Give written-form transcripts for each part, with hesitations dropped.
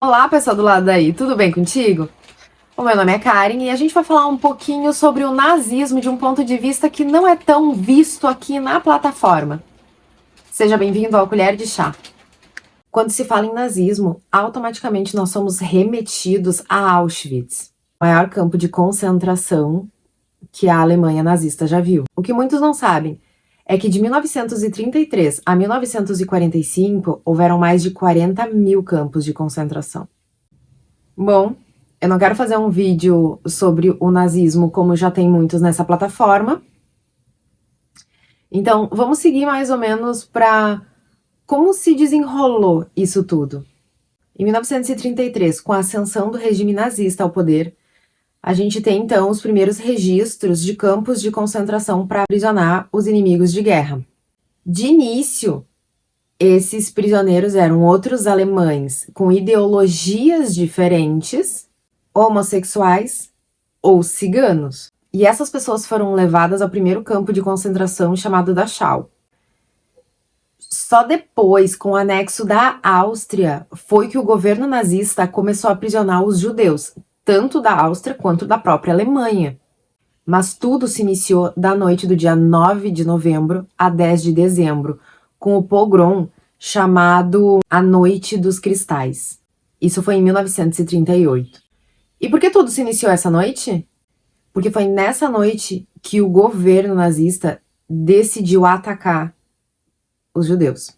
Olá, pessoal do lado daí, tudo bem contigo? O meu nome é Karen e a gente vai falar um pouquinho sobre o nazismo de um ponto de vista que não é tão visto aqui na plataforma. Seja bem-vindo ao Colher de Chá. Quando se fala em nazismo, automaticamente nós somos remetidos a Auschwitz, o maior campo de concentração que a Alemanha nazista já viu. O que muitos não sabem é que de 1933 a 1945 houveram mais de 40 mil campos de concentração. Bom, eu não quero fazer um vídeo sobre o nazismo como já tem muitos nessa plataforma. Então, vamos seguir mais ou menos para como se desenrolou isso tudo. Em 1933, com a ascensão do regime nazista ao poder, a gente tem então os primeiros registros de campos de concentração para aprisionar os inimigos de guerra. De início, esses prisioneiros eram outros alemães com ideologias diferentes, homossexuais ou ciganos. E essas pessoas foram levadas ao primeiro campo de concentração chamado Dachau. Só depois, com o anexo da Áustria, foi que o governo nazista começou a aprisionar os judeus, tanto da Áustria quanto da própria Alemanha. Mas tudo se iniciou da noite do dia 9 de novembro a 10 de dezembro, com o pogrom chamado A Noite dos Cristais. Isso foi em 1938. E por que tudo se iniciou essa noite? Porque foi nessa noite que o governo nazista decidiu atacar os judeus.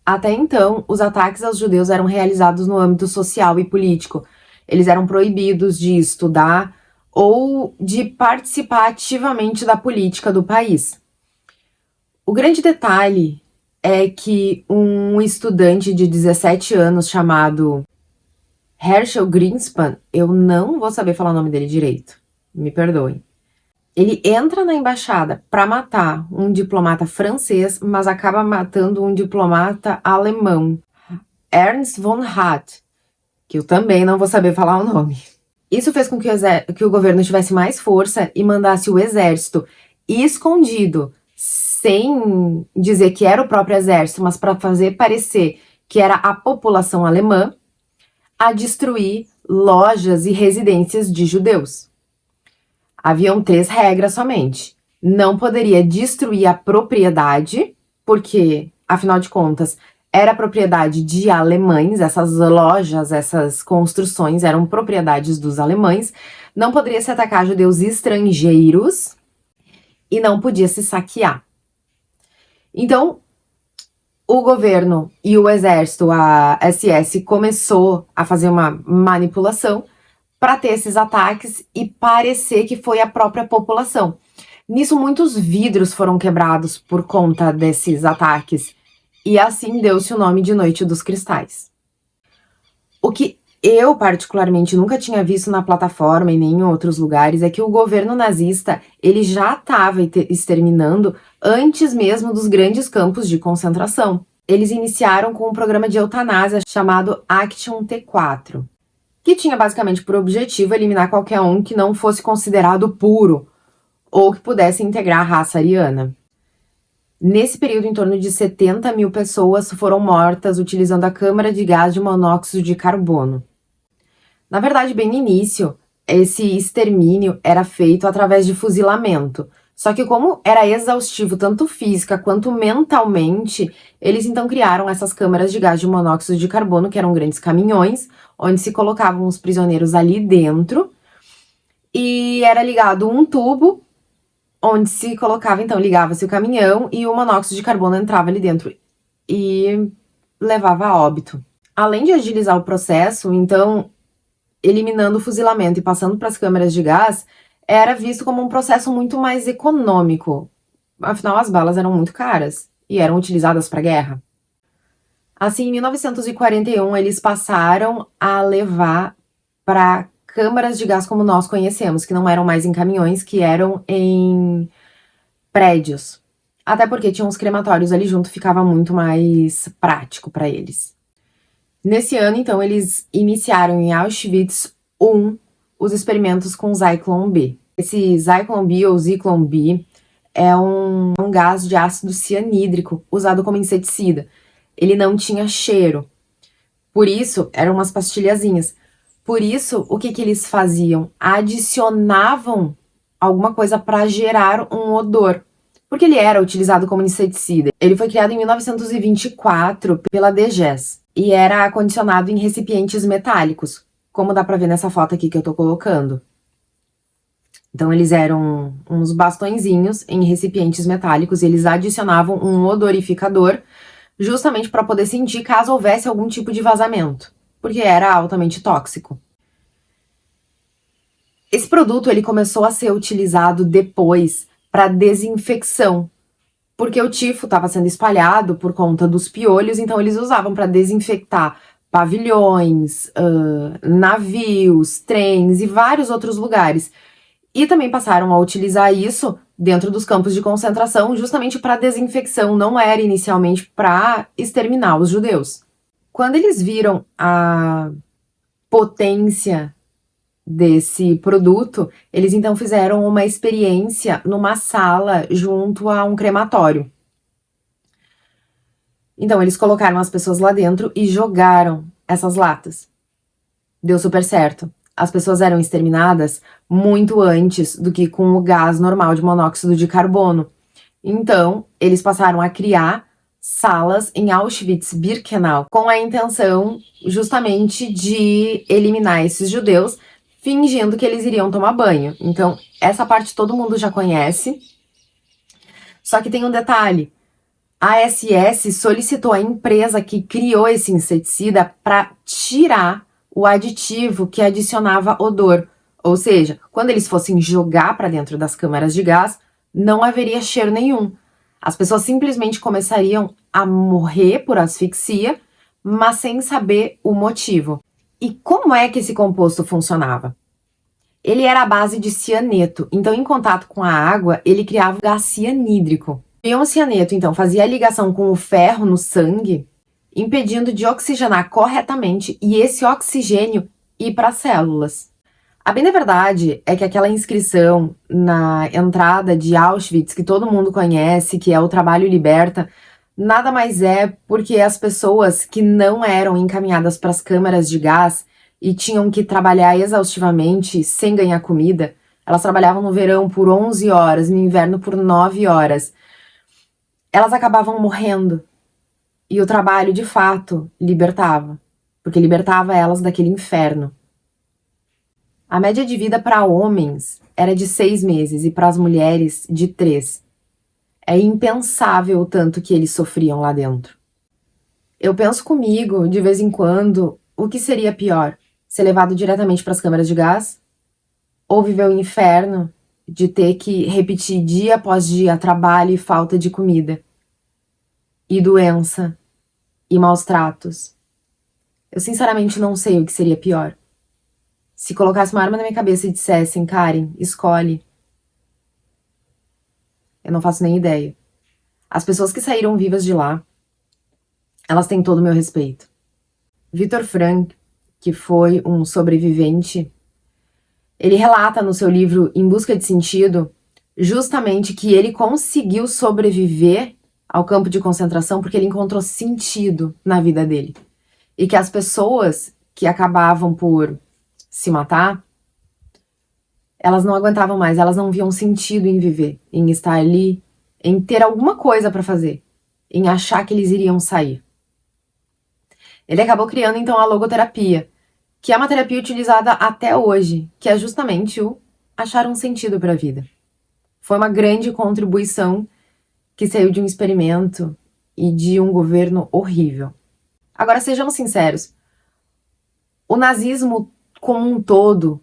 Até então, os ataques aos judeus eram realizados no âmbito social e político. Eles eram proibidos de estudar ou de participar ativamente da política do país. O grande detalhe é que um estudante de 17 anos chamado Herschel Greenspan, eu não vou saber falar o nome dele direito, me perdoem. Ele entra na embaixada para matar um diplomata francês, mas acaba matando um diplomata alemão, Ernst von Hatt, que eu também não vou saber falar o nome. Isso fez com que o governo tivesse mais força e mandasse o exército escondido, sem dizer que era o próprio exército, mas para fazer parecer que era a população alemã, a destruir lojas e residências de judeus. Haviam 3 regras somente. Não poderia destruir a propriedade, porque, afinal de contas, era propriedade de alemães, essas lojas, essas construções eram propriedades dos alemães. Não poderia se atacar judeus estrangeiros e não podia se saquear. Então, o governo e o exército, a SS, começou a fazer uma manipulação para ter esses ataques e parecer que foi a própria população. Nisso, muitos vidros foram quebrados por conta desses ataques, e assim deu-se o nome de Noite dos Cristais. O que eu, particularmente, nunca tinha visto na plataforma e nem em outros lugares é que o governo nazista ele já estava exterminando antes mesmo dos grandes campos de concentração. Eles iniciaram com um programa de eutanásia chamado Action T4, que tinha basicamente por objetivo eliminar qualquer um que não fosse considerado puro ou que pudesse integrar a raça ariana. Nesse período, em torno de 70 mil pessoas foram mortas utilizando a câmara de gás de monóxido de carbono. Na verdade, bem no início, esse extermínio era feito através de fuzilamento. Só que como era exaustivo tanto física quanto mentalmente, eles então criaram essas câmaras de gás de monóxido de carbono, que eram grandes caminhões, onde se colocavam os prisioneiros ali dentro, e era ligado um tubo, onde se colocava, então, ligava-se o caminhão e o monóxido de carbono entrava ali dentro e levava a óbito. Além de agilizar o processo, então, eliminando o fuzilamento e passando para as câmeras de gás, era visto como um processo muito mais econômico. Afinal, as balas eram muito caras e eram utilizadas para a guerra. Assim, em 1941, eles passaram a levar para câmaras de gás como nós conhecemos, que não eram mais em caminhões, que eram em prédios. Até porque tinham os crematórios ali junto, ficava muito mais prático para eles. Nesse ano, então, eles iniciaram em Auschwitz I os experimentos com Zyklon B. Esse Zyklon B ou Zyklon B é um gás de ácido cianídrico usado como inseticida. Ele não tinha cheiro. Por isso, eram umas pastilhazinhas. Por isso, o que que eles faziam? Adicionavam alguma coisa para gerar um odor. Porque ele era utilizado como inseticida. Ele foi criado em 1924 pela DGES e era acondicionado em recipientes metálicos, como dá para ver nessa foto aqui que eu tô colocando. Então eles eram uns bastõezinhos em recipientes metálicos e eles adicionavam um odorificador justamente para poder sentir caso houvesse algum tipo de vazamento, porque era altamente tóxico. Esse produto ele começou a ser utilizado depois para desinfecção, porque o tifo estava sendo espalhado por conta dos piolhos, então eles usavam para desinfectar pavilhões, navios, trens e vários outros lugares. E também passaram a utilizar isso dentro dos campos de concentração justamente para desinfecção, não era inicialmente para exterminar os judeus. Quando eles viram a potência desse produto, eles então fizeram uma experiência numa sala junto a um crematório. Então eles colocaram as pessoas lá dentro e jogaram essas latas. Deu super certo. As pessoas eram exterminadas muito antes do que com o gás normal de monóxido de carbono. Então, eles passaram a criar salas em Auschwitz-Birkenau com a intenção justamente de eliminar esses judeus, fingindo que eles iriam tomar banho. Então, essa parte todo mundo já conhece. Só que tem um detalhe. A SS solicitou à empresa que criou esse inseticida para tirar o aditivo que adicionava odor. Ou seja, quando eles fossem jogar para dentro das câmaras de gás, não haveria cheiro nenhum. As pessoas simplesmente começariam a morrer por asfixia, mas sem saber o motivo. E como é que esse composto funcionava? Ele era à base de cianeto, então em contato com a água, ele criava gás cianídrico. E o cianeto, então, fazia a ligação com o ferro no sangue, impedindo de oxigenar corretamente e esse oxigênio ir para as células. A bem da verdade é que aquela inscrição na entrada de Auschwitz, que todo mundo conhece, que é o Trabalho Liberta, nada mais é porque as pessoas que não eram encaminhadas para as câmaras de gás e tinham que trabalhar exaustivamente sem ganhar comida, elas trabalhavam no verão por 11 horas, no inverno por 9 horas. Elas acabavam morrendo. E o trabalho, de fato, libertava, porque libertava elas daquele inferno. A média de vida para homens era de 6 meses e para as mulheres de 3. É impensável o tanto que eles sofriam lá dentro. Eu penso comigo, de vez em quando, o que seria pior? Ser levado diretamente para as câmaras de gás? Ou viver o inferno de ter que repetir dia após dia trabalho e falta de comida? E doença, e maus tratos. Eu sinceramente não sei o que seria pior. Se colocasse uma arma na minha cabeça e dissessem, Karen, escolhe. Eu não faço nem ideia. As pessoas que saíram vivas de lá, elas têm todo o meu respeito. Viktor Frankl, que foi um sobrevivente, ele relata no seu livro Em Busca de Sentido, justamente que ele conseguiu sobreviver ao campo de concentração porque ele encontrou sentido na vida dele. E que as pessoas que acabavam por se matar, elas não aguentavam mais, elas não viam sentido em viver, em estar ali, em ter alguma coisa para fazer, em achar que eles iriam sair. Ele acabou criando então a logoterapia, que é uma terapia utilizada até hoje, que é justamente o achar um sentido para a vida. Foi uma grande contribuição que saiu de um experimento e de um governo horrível. Agora, sejamos sinceros, o nazismo como um todo,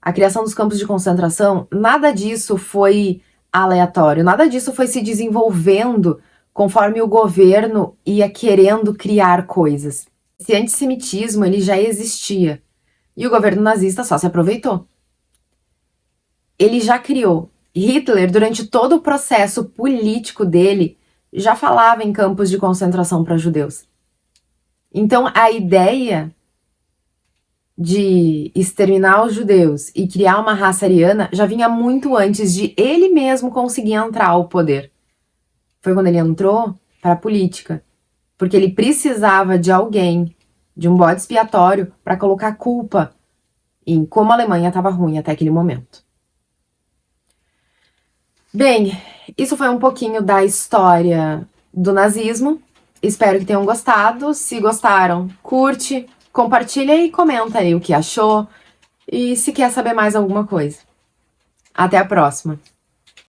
a criação dos campos de concentração, nada disso foi aleatório, nada disso foi se desenvolvendo conforme o governo ia querendo criar coisas. Esse antissemitismo, ele já existia, e o governo nazista só se aproveitou. Ele já criou. Hitler, durante todo o processo político dele, já falava em campos de concentração para judeus. Então, a ideia de exterminar os judeus e criar uma raça ariana já vinha muito antes de ele mesmo conseguir entrar ao poder. Foi quando ele entrou para a política, porque ele precisava de alguém de um bode expiatório para colocar culpa em como a Alemanha estava ruim até aquele momento. Bem, isso foi um pouquinho da história do nazismo. Espero que tenham gostado. Se gostaram, curte, compartilha e comenta aí o que achou e se quer saber mais alguma coisa. Até a próxima!